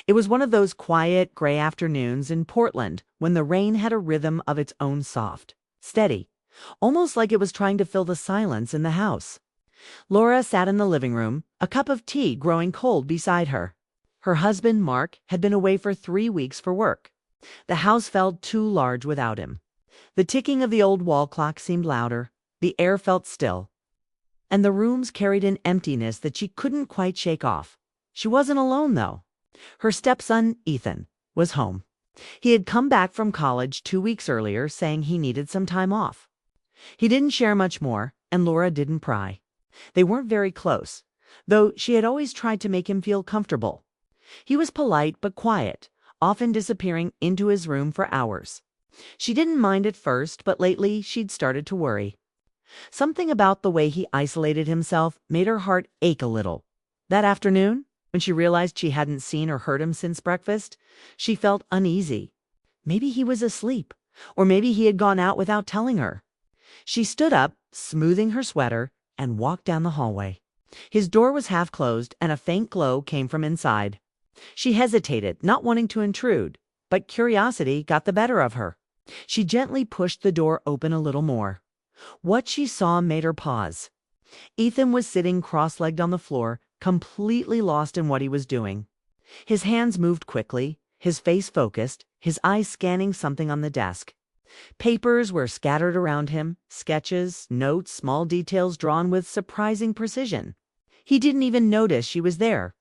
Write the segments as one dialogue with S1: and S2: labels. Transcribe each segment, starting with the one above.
S1: It was one of those quiet, gray afternoons in Portland when the rain had a rhythm of its own, soft, steady, almost like it was trying to fill the silence in the house. Laura sat in the living room, a cup of tea growing cold beside her. Her husband, Mark, had been away for 3 weeks for work. The house felt too large without him. The ticking of the old wall clock seemed louder, the air felt still, and the rooms carried an emptiness that she couldn't quite shake off. She wasn't alone, though. Her stepson, Ethan, was home. He had come back from college 2 weeks earlier, saying he needed some time off. He didn't share much more, and Laura didn't pry. They weren't very close, though she had always tried to make him feel comfortable. He was polite but quiet, often disappearing into his room for hours. She didn't mind at first, but lately she'd started to worry. Something about the way he isolated himself made her heart ache a little. That afternoon, when she realized she hadn't seen or heard him since breakfast, she felt uneasy. Maybe he was asleep, or maybe he had gone out without telling her. She stood up, smoothing her sweater, and walked down the hallway. His door was half closed, and a faint glow came from inside. She hesitated, not wanting to intrude, but curiosity got the better of her. She gently pushed the door open a little more. What she saw made her pause. Ethan was sitting cross-legged on the floor, completely lost in what he was doing. His hands moved quickly, his face focused, his eyes scanning something on the desk. Papers were scattered around him, sketches, notes, small details drawn with surprising precision. He didn't even notice she was there.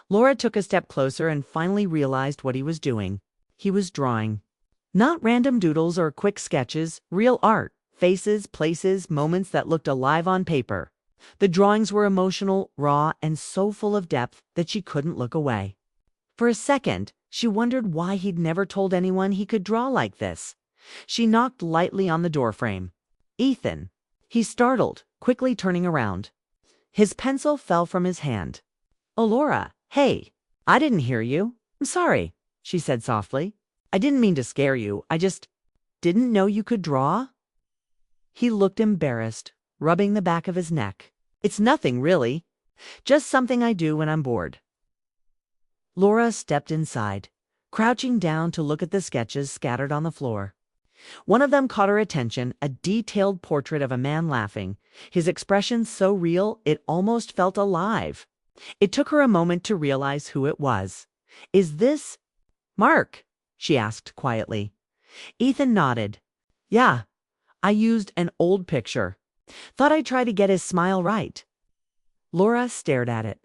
S1: Laura took a step closer and finally realized what he was doing. He was drawing. Not random doodles or quick sketches, real art, faces, places, moments that looked alive on paper. The drawings were emotional, raw, and so full of depth that she couldn't look away. For a second, she wondered why he'd never told anyone he could draw like this. She knocked lightly on the doorframe. "Ethan." He startled, quickly turning around. His pencil fell from his hand. "Oh, Laura, hey, I didn't hear you. I'm sorry," she said softly. "I didn't mean to scare you. I just didn't know you could draw." He looked embarrassed, rubbing the back of his neck. "It's nothing, really. Just something I do when I'm bored." Laura stepped inside, crouching down to look at the sketches scattered on the floor. One of them caught her attention, a detailed portrait of a man laughing, his expression so real it almost felt alive. It took her a moment to realize who it was. "Is this Mark?" she asked quietly. Ethan nodded. "Yeah, I used an old picture. Thought I'd try to get his smile right." Laura stared at it.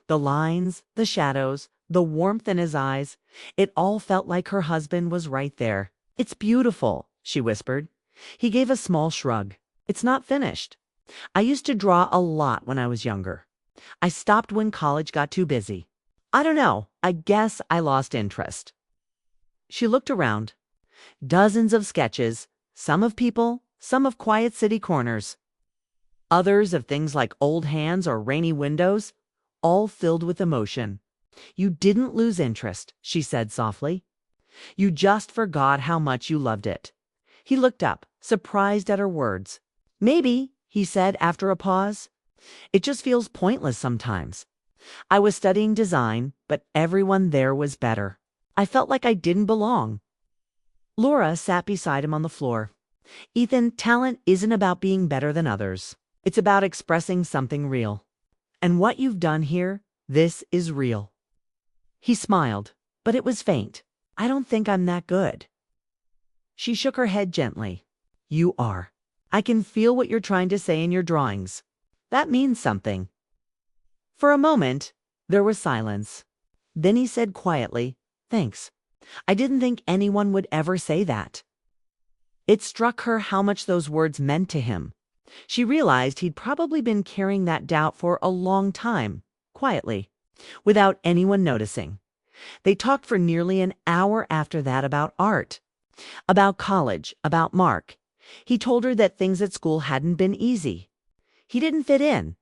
S1: The lines, the shadows, the warmth in his eyes, it all felt like her husband was right there. "It's beautiful," she whispered. He gave a small shrug. "It's not finished. I used to draw a lot when I was younger. I stopped when college got too busy. I don't know, I guess I lost interest." She looked around. Dozens of sketches, some of people, some of quiet city corners. Others of things like old hands or rainy windows, all filled with emotion. "You didn't lose interest," she said softly. "You just forgot how much you loved it." He looked up, surprised at her words. "Maybe," he said after a pause. "It just feels pointless sometimes. I was studying design, but everyone there was better. I felt like I didn't belong." Laura sat beside him on the floor. "Ethan, talent isn't about being better than others. It's about expressing something real. And what you've done here, this is real." He smiled, but it was faint. "I don't think I'm that good." She shook her head gently. "You are. I can feel what you're trying to say in your drawings. That means something." For a moment, there was silence. Then he said quietly, "Thanks. I didn't think anyone would ever say that." It struck her how much those words meant to him. She realized he'd probably been carrying that doubt for a long time, quietly, without anyone noticing. They talked for nearly an hour after that about art, about college, about Mark. He told her that things at school hadn't been easy. He didn't fit in.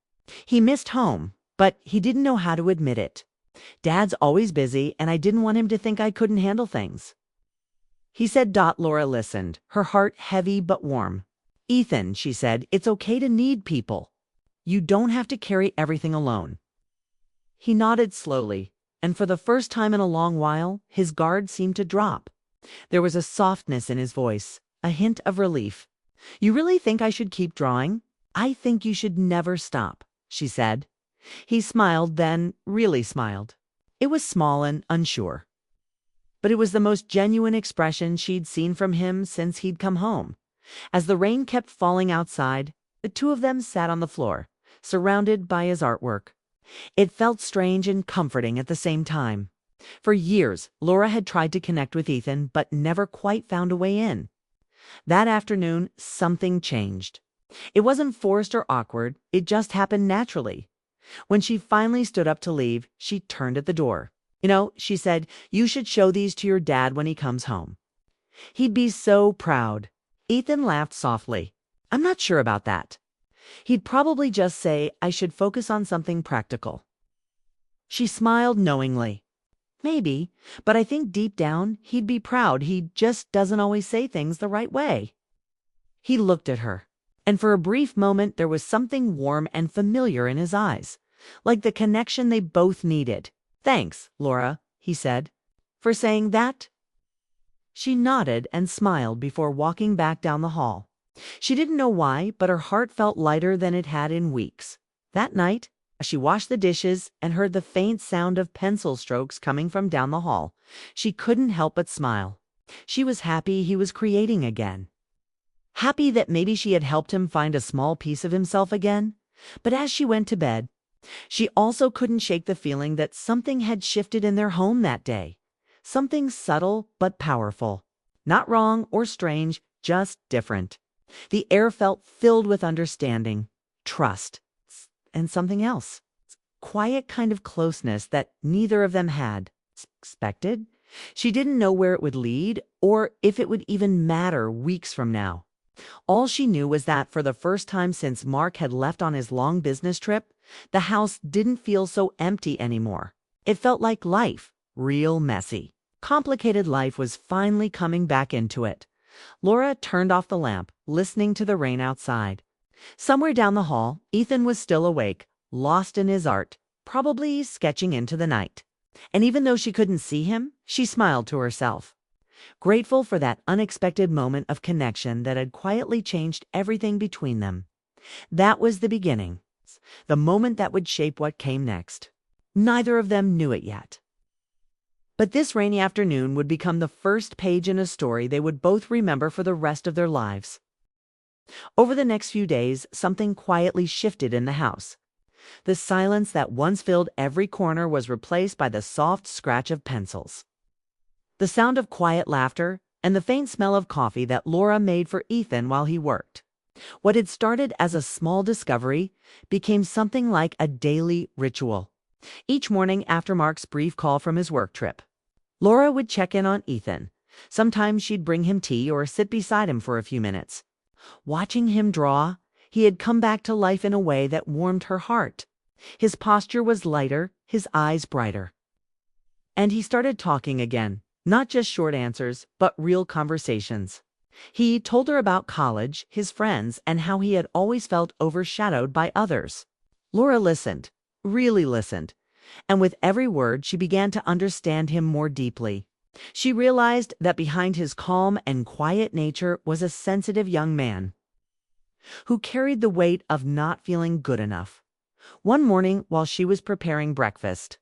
S1: He missed home, but he didn't know how to admit it. "Dad's always busy, and I didn't want him to think I couldn't handle things." He said. Laura listened, her heart heavy but warm. "Ethan," she said, "it's okay to need people. You don't have to carry everything alone." He nodded slowly, and for the first time in a long while, his guard seemed to drop. There was a softness in his voice, a hint of relief. "You really think I should keep drawing? I think you should never stop," she said. He smiled, then really smiled. It was small and unsure, but it was the most genuine expression she'd seen from him since he'd come home. As the rain kept falling outside, the two of them sat on the floor, surrounded by his artwork. It felt strange and comforting at the same time. For years, Laura had tried to connect with Ethan, but never quite found a way in. That afternoon, something changed. It wasn't forced or awkward, it just happened naturally. When she finally stood up to leave, she turned at the door. "You know," she said, "you should show these to your dad when he comes home. He'd be so proud." Ethan laughed softly. "I'm not sure about that. He'd probably just say I should focus on something practical." She smiled knowingly. "Maybe, but I think deep down he'd be proud. He just doesn't always say things the right way." He looked at her, and for a brief moment there was something warm and familiar in his eyes, like the connection they both needed. "Thanks, Laura," he said, "for saying that." She nodded and smiled before walking back down the hall. She didn't know why, but her heart felt lighter than it had in weeks. That night, as she washed the dishes and heard the faint sound of pencil strokes coming from down the hall, she couldn't help but smile. She was happy he was creating again. Happy that maybe she had helped him find a small piece of himself again. But as she went to bed, she also couldn't shake the feeling that something had shifted in their home that day. Something subtle but powerful. Not wrong or strange, just different. The air felt filled with understanding, trust, and something else. Quiet kind of closeness that neither of them had expected. She didn't know where it would lead, or if it would even matter weeks from now. All she knew was that for the first time since Mark had left on his long business trip, the house didn't feel so empty anymore. It felt like life, real messy. Complicated life was finally coming back into it. Laura turned off the lamp, listening to the rain outside. Somewhere down the hall, Ethan was still awake, lost in his art, probably sketching into the night. And even though she couldn't see him, she smiled to herself, grateful for that unexpected moment of connection that had quietly changed everything between them. That was the beginning, the moment that would shape what came next. Neither of them knew it yet. But this rainy afternoon would become the first page in a story they would both remember for the rest of their lives. Over the next few days, something quietly shifted in the house. The silence that once filled every corner was replaced by the soft scratch of pencils, the sound of quiet laughter, and the faint smell of coffee that Laura made for Ethan while he worked. What had started as a small discovery became something like a daily ritual. Each morning after Mark's brief call from his work trip, Laura would check in on Ethan. Sometimes she'd bring him tea or sit beside him for a few minutes. Watching him draw, he had come back to life in a way that warmed her heart. His posture was lighter, his eyes brighter. And he started talking again, not just short answers, but real conversations. He told her about college, his friends, and how he had always felt overshadowed by others. Laura listened, really listened, and with every word she began to understand him more deeply. She realized that behind his calm and quiet nature was a sensitive young man who carried the weight of not feeling good enough. One morning, while she was preparing breakfast,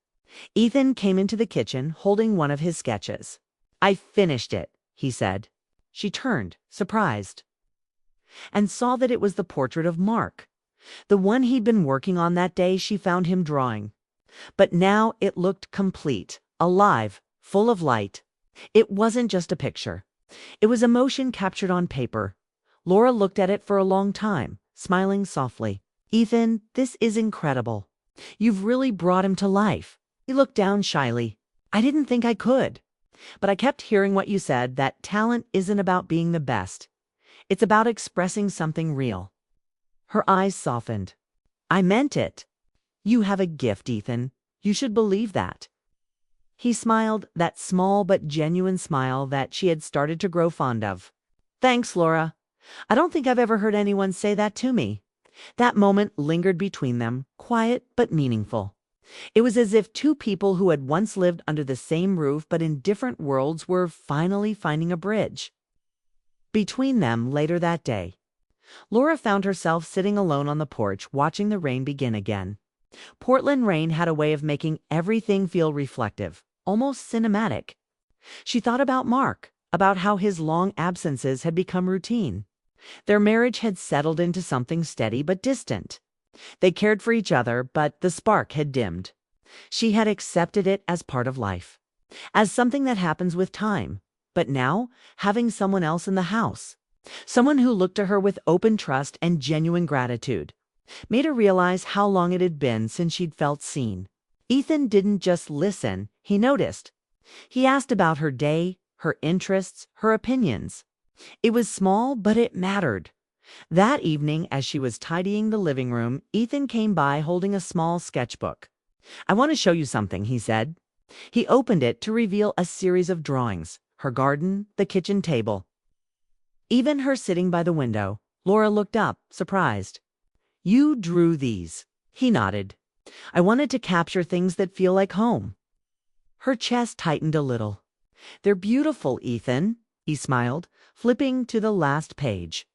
S1: Ethan came into the kitchen holding one of his sketches. "I finished it," he said. She turned, surprised, and saw that it was the portrait of Mark, the one he'd been working on that day she found him drawing. But now it looked complete, alive, full of light. It wasn't just a picture. It was emotion captured on paper. Laura looked at it for a long time, smiling softly. "Ethan, this is incredible. You've really brought him to life." He looked down shyly. "I didn't think I could. But I kept hearing what you said, that talent isn't about being the best. It's about expressing something real." Her eyes softened. "I meant it. You have a gift, Ethan. You should believe that." He smiled, that small but genuine smile that she had started to grow fond of. "Thanks, Laura. I don't think I've ever heard anyone say that to me." That moment lingered between them, quiet but meaningful. It was as if two people who had once lived under the same roof but in different worlds were finally finding a bridge. Between them, later that day, Laura found herself sitting alone on the porch watching the rain begin again. Portland rain had a way of making everything feel reflective, almost cinematic. She thought about Mark, about how his long absences had become routine. Their marriage had settled into something steady but distant. They cared for each other, but the spark had dimmed. She had accepted it as part of life, as something that happens with time. But now, having someone else in the house, someone who looked to her with open trust and genuine gratitude, made her realize how long it had been since she'd felt seen. Ethan didn't just listen, he noticed. He asked about her day, her interests, her opinions. It was small, but it mattered. That evening, as she was tidying the living room, Ethan came by holding a small sketchbook. "I want to show you something," he said. He opened it to reveal a series of drawings, her garden, the kitchen table. Even her sitting by the window, Laura looked up, surprised. "You drew these?" He nodded. "I wanted to capture things that feel like home." Her chest tightened a little. "They're beautiful, Ethan," he smiled, flipping to the last page.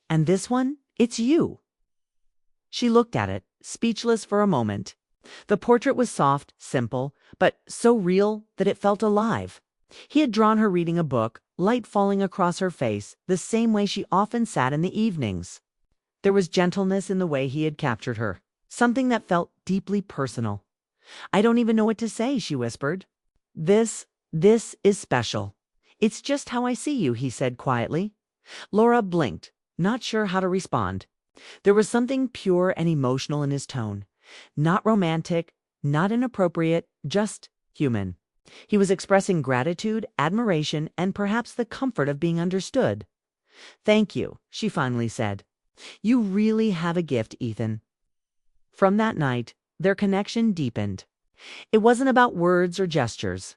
S1: "And this one? It's you." She looked at it, speechless for a moment. The portrait was soft, simple, but so real that it felt alive. He had drawn her reading a book, light falling across her face, the same way she often sat in the evenings. There was gentleness in the way he had captured her, something that felt deeply personal. "I don't even know what to say," she whispered. This is special. It's just how I see you," he said quietly. Laura blinked, not sure how to respond. There was something pure and emotional in his tone. Not romantic, not inappropriate, just human. He was expressing gratitude, admiration, and perhaps the comfort of being understood. "Thank you," she finally said. "You really have a gift, Ethan." From that night, their connection deepened. It wasn't about words or gestures.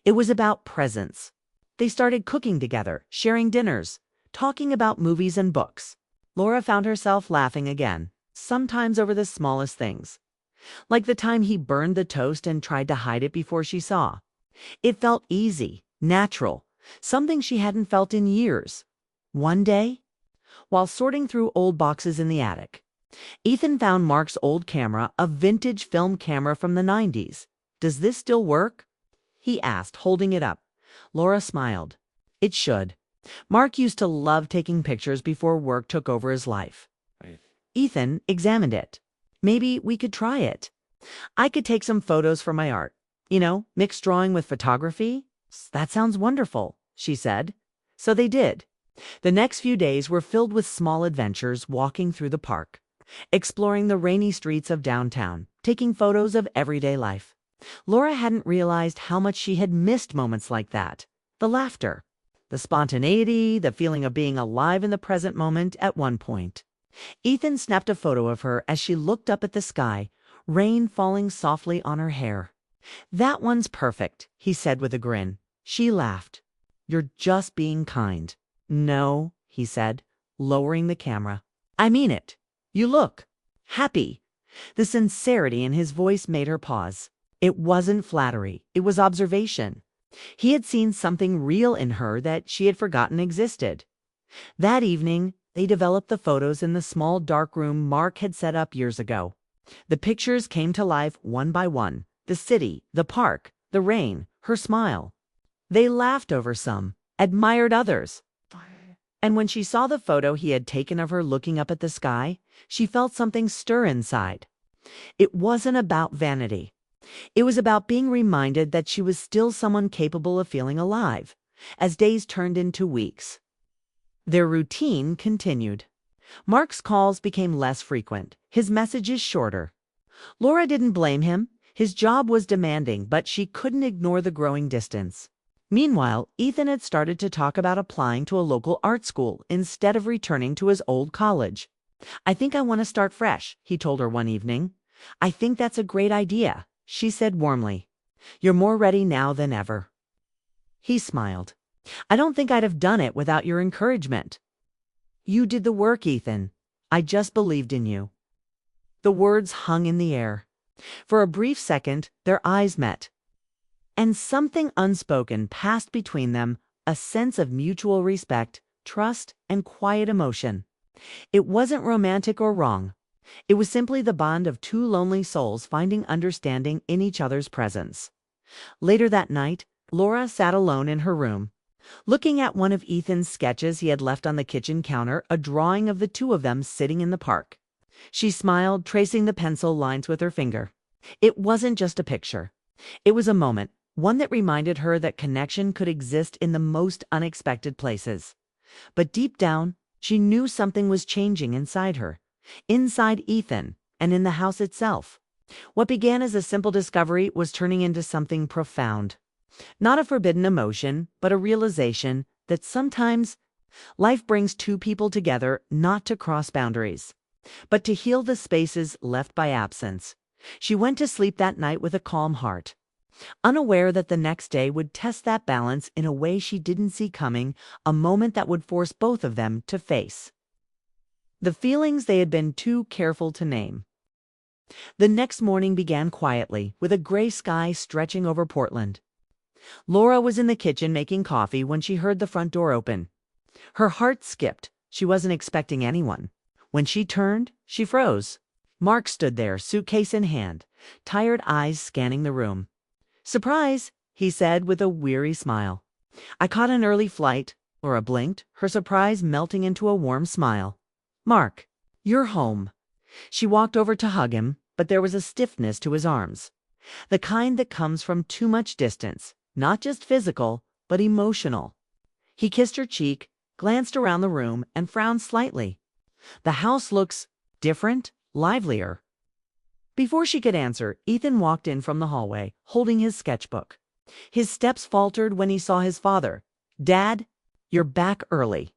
S1: It was about presence. They started cooking together, sharing dinners, talking about movies and books. Laura found herself laughing again, sometimes over the smallest things. Like the time he burned the toast and tried to hide it before she saw. It felt easy, natural, something she hadn't felt in years. One day, while sorting through old boxes in the attic, Ethan found Mark's old camera, a vintage film camera from the 90s. "Does this still work?" he asked, holding it up. Laura smiled. "It should. Mark used to love taking pictures before work took over his life."
S2: Right.
S1: Ethan examined it. "Maybe we could try it. I could take some photos for my art. Mixed drawing with photography." "That sounds wonderful," she said. So they did. The next few days were filled with small adventures, walking through the park, exploring the rainy streets of downtown, taking photos of everyday life. Laura hadn't realized how much she had missed moments like that. The laughter, the spontaneity, the feeling of being alive in the present moment. At one point, Ethan snapped a photo of her as she looked up at the sky, rain falling softly on her hair. "That one's perfect," he said with a grin. She laughed. "You're just being kind." "No," he said, lowering the camera. "I mean it. You look happy." The sincerity in his voice made her pause. It wasn't flattery, it was observation. He had seen something real in her that she had forgotten existed. That evening, they developed the photos in the small dark room Mark had set up years ago. The pictures came to life one by one. The city, the park, the rain, her smile. They laughed over some, admired others. And when she saw the photo he had taken of her looking up at the sky, she felt something stir inside. It wasn't about vanity. It was about being reminded that she was still someone capable of feeling alive, as days turned into weeks. Their routine continued. Mark's calls became less frequent, his messages shorter. Laura didn't blame him. His job was demanding, but she couldn't ignore the growing distance. Meanwhile, Ethan had started to talk about applying to a local art school instead of returning to his old college. "I think I want to start fresh," he told her one evening. "I think that's a great idea," she said warmly. "You're more ready now than ever." He smiled. "I don't think I'd have done it without your encouragement." "You did the work, Ethan. I just believed in you." The words hung in the air. For a brief second, their eyes met, and something unspoken passed between them, a sense of mutual respect, trust, and quiet emotion. It wasn't romantic or wrong. It was simply the bond of two lonely souls finding understanding in each other's presence. Later that night, Laura sat alone in her room, looking at one of Ethan's sketches he had left on the kitchen counter, a drawing of the two of them sitting in the park. She smiled, tracing the pencil lines with her finger. It wasn't just a picture. It was a moment, one that reminded her that connection could exist in the most unexpected places. But deep down, she knew something was changing inside her, inside Ethan, and in the house itself. What began as a simple discovery was turning into something profound. Not a forbidden emotion, but a realization that sometimes life brings two people together not to cross boundaries, but to heal the spaces left by absence. She went to sleep that night with a calm heart, unaware that the next day would test that balance in a way she didn't see coming, a moment that would force both of them to face the feelings they had been too careful to name. The next morning began quietly, with a gray sky stretching over Portland. Laura was in the kitchen making coffee when she heard the front door open. Her heart skipped. She wasn't expecting anyone. When she turned, she froze. Mark stood there, suitcase in hand, tired eyes scanning the room. "Surprise," he said with a weary smile. "I caught an early flight." Laura blinked, her surprise melting into a warm smile. "Mark, you're home." She walked over to hug him, but there was a stiffness to his arms, the kind that comes from too much distance, not just physical, but emotional. He kissed her cheek, glanced around the room, and frowned slightly. "The house looks different, livelier." Before she could answer, Ethan walked in from the hallway, holding his sketchbook. His steps faltered when he saw his father. "Dad, you're back early."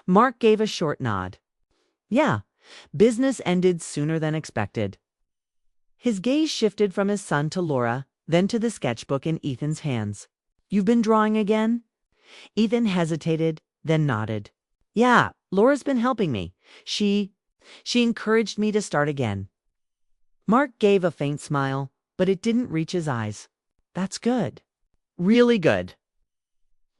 S1: Mark gave a short nod. "Yeah, business ended sooner than expected." His gaze shifted from his son to Laura, then to the sketchbook in Ethan's hands. "You've been drawing again?" Ethan hesitated, then nodded. "Yeah, Laura's been helping me. She encouraged me to start again." Mark gave a faint smile, but it didn't reach his eyes. "That's good. Really good."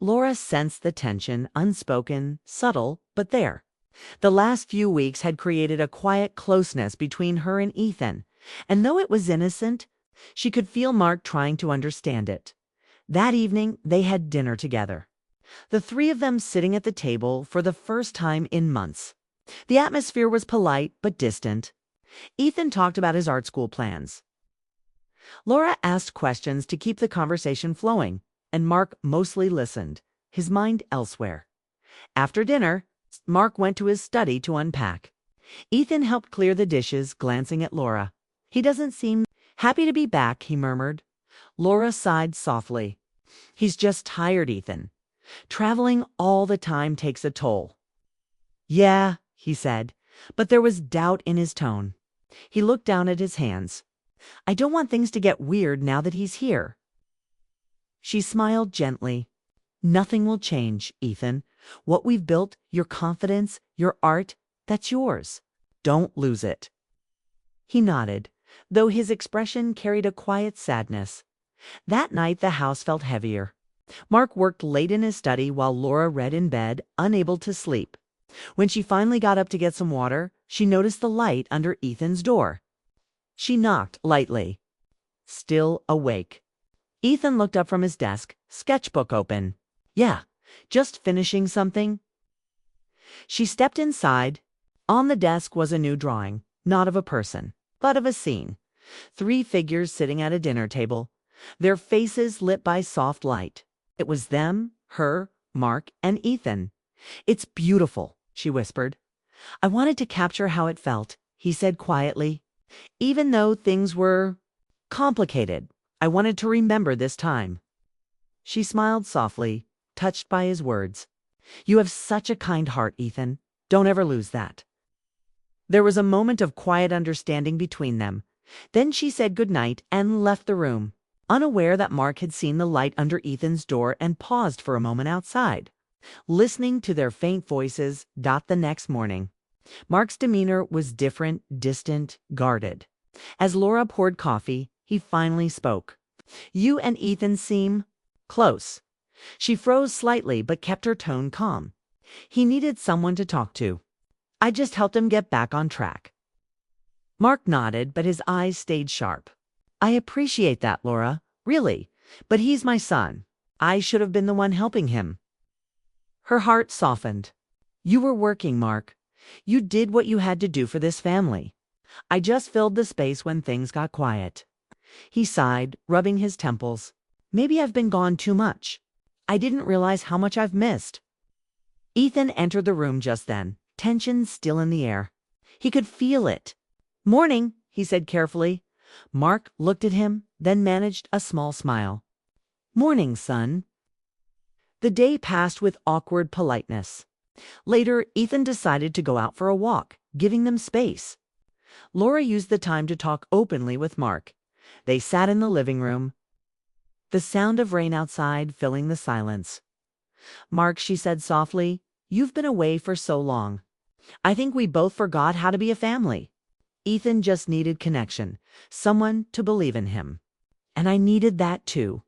S1: Laura sensed the tension, unspoken, subtle, but there. The last few weeks had created a quiet closeness between her and Ethan, and though it was innocent, she could feel Mark trying to understand it. That evening, they had dinner together, the three of them sitting at the table for the first time in months. The atmosphere was polite but distant. Ethan talked about his art school plans. Laura asked questions to keep the conversation flowing, and Mark mostly listened, his mind elsewhere. After dinner, Mark went to his study to unpack. Ethan helped clear the dishes, glancing at Laura. "He doesn't seem happy to be back," he murmured. Laura sighed softly. "He's just tired, Ethan. Traveling all the time takes a toll." "Yeah," he said, but there was doubt in his tone. He looked down at his hands. "I don't want things to get weird now that he's here." She smiled gently. "Nothing will change, Ethan. What we've built, your confidence, your art, that's yours. Don't lose it." He nodded, though his expression carried a quiet sadness. That night the house felt heavier. Mark worked late in his study while Laura read in bed, unable to sleep. When she finally got up to get some water, she noticed the light under Ethan's door. She knocked lightly. Still awake. Ethan looked up from his desk, sketchbook open. "Yeah, just finishing something." She stepped inside. On the desk was a new drawing, not of a person, but of a scene. 3 figures sitting at a dinner table, their faces lit by soft light. It was them, her, Mark, and Ethan. "It's beautiful," she whispered. "I wanted to capture how it felt," he said quietly. "Even though things were complicated, I wanted to remember this time." She smiled softly, touched by his words. "You have such a kind heart, Ethan. Don't ever lose that." There was a moment of quiet understanding between them. Then she said goodnight and left the room, unaware that Mark had seen the light under Ethan's door and paused for a moment outside, listening to their faint voices. The next morning, Mark's demeanor was different, distant, guarded. As Laura poured coffee, he finally spoke. "You and Ethan seem close." She froze slightly but kept her tone calm. "He needed someone to talk to. I just helped him get back on track." Mark nodded, but his eyes stayed sharp. "I appreciate that, Laura. Really. But he's my son. I should have been the one helping him." Her heart softened. "You were working, Mark. You did what you had to do for this family. I just filled the space when things got quiet." He sighed, rubbing his temples. "Maybe I've been gone too much. I didn't realize how much I've missed." Ethan entered the room just then, tension still in the air. He could feel it. "Morning," he said carefully. Mark looked at him, then managed a small smile. "Morning, son." The day passed with awkward politeness. Later, Ethan decided to go out for a walk, giving them space. Laura used the time to talk openly with Mark. They sat in the living room, the sound of rain outside filling the silence. "Mark," she said softly, "you've been away for so long. I think we both forgot how to be a family. Ethan just needed connection, someone to believe in him. And I needed that too."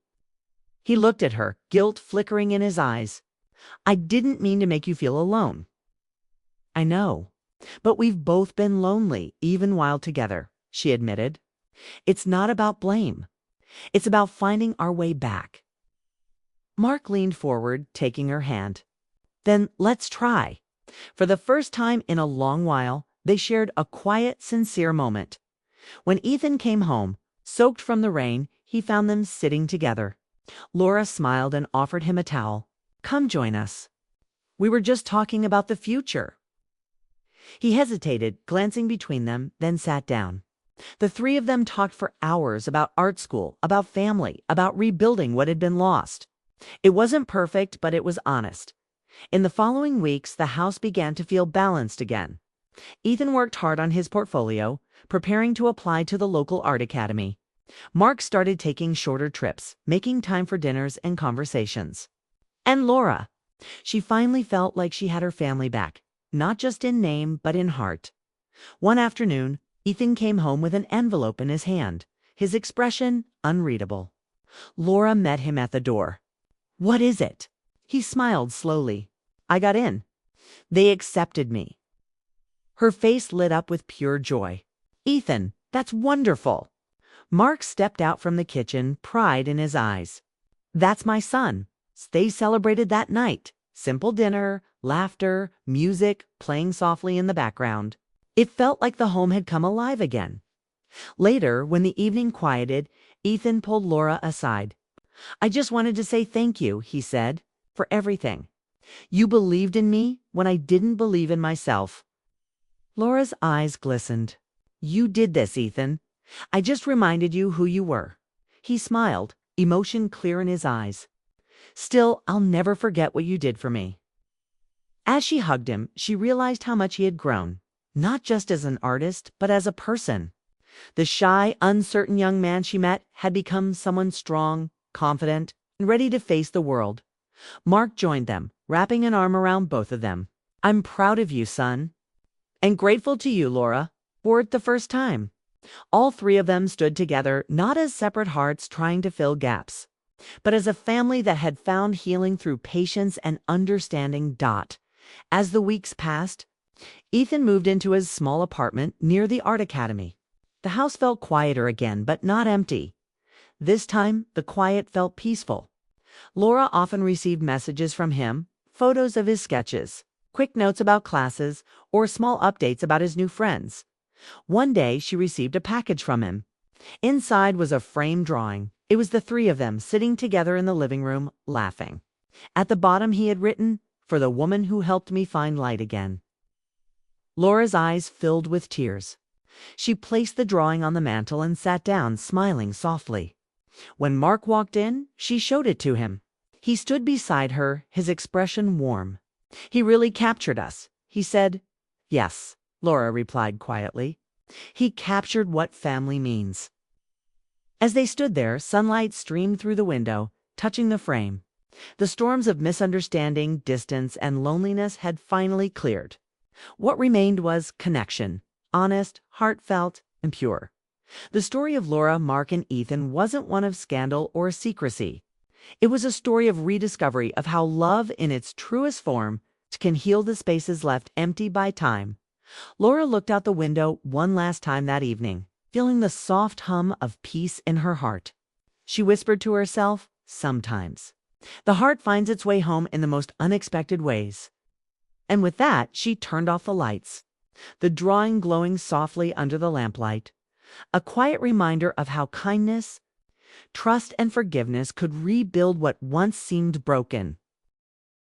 S1: He looked at her, guilt flickering in his eyes. "I didn't mean to make you feel alone." "I know. But we've both been lonely, even while together," she admitted. "It's not about blame. It's about finding our way back." Mark leaned forward, taking her hand. "Then let's try." For the first time in a long while, they shared a quiet, sincere moment. When Ethan came home, soaked from the rain, he found them sitting together. Laura smiled and offered him a towel. "Come join us. We were just talking about the future." He hesitated, glancing between them, then sat down. The three of them talked for hours about art school, about family, about rebuilding what had been lost. It wasn't perfect, but it was honest. In the following weeks, the house began to feel balanced again. Ethan worked hard on his portfolio, preparing to apply to the local art academy. Mark started taking shorter trips, making time for dinners and conversations. And Laura. She finally felt like she had her family back, not just in name, but in heart. One afternoon, Ethan came home with an envelope in his hand, his expression unreadable. Laura met him at the door. "What is it?" He smiled slowly. "I got in. They accepted me." Her face lit up with pure joy. "Ethan, that's wonderful." Mark stepped out from the kitchen, pride in his eyes. "That's my son." They celebrated that night. Simple dinner, laughter, music playing softly in the background. It felt like the home had come alive again. Later, when the evening quieted, Ethan pulled Laura aside. "I just wanted to say thank you," he said, "for everything. You believed in me when I didn't believe in myself." Laura's eyes glistened. "You did this, Ethan. I just reminded you who you were." He smiled, emotion clear in his eyes. "Still, I'll never forget what you did for me." As she hugged him, she realized how much he had grown, not just as an artist, but as a person. The shy, uncertain young man she met had become someone strong, confident, and ready to face the world. Mark joined them, wrapping an arm around both of them. "I'm proud of you, son." "And grateful to you, Laura, for it the first time." All three of them stood together, not as separate hearts trying to fill gaps, but as a family that had found healing through patience and understanding. As the weeks passed, Ethan moved into his small apartment near the art academy. The house felt quieter again, but not empty. This time, the quiet felt peaceful. Laura often received messages from him, photos of his sketches, quick notes about classes, or small updates about his new friends. One day, she received a package from him. Inside was a framed drawing. It was the three of them sitting together in the living room, laughing. At the bottom, he had written, "For the woman who helped me find light again." Laura's eyes filled with tears. She placed the drawing on the mantel and sat down, smiling softly. When Mark walked in, she showed it to him. He stood beside her, his expression warm. "He really captured us," he said. "Yes," Laura replied quietly. "He captured what family means." As they stood there, sunlight streamed through the window, touching the frame. The storms of misunderstanding, distance, and loneliness had finally cleared. What remained was connection, honest, heartfelt, and pure. The story of Laura, Mark, and Ethan wasn't one of scandal or secrecy. It was a story of rediscovery of how love in its truest form can heal the spaces left empty by time. Laura looked out the window one last time that evening, feeling the soft hum of peace in her heart. She whispered to herself, sometimes the heart finds its way home in the most unexpected ways. And with that, she turned off the lights, the drawing glowing softly under the lamplight, a quiet reminder of how kindness, trust, and forgiveness could rebuild what once seemed broken.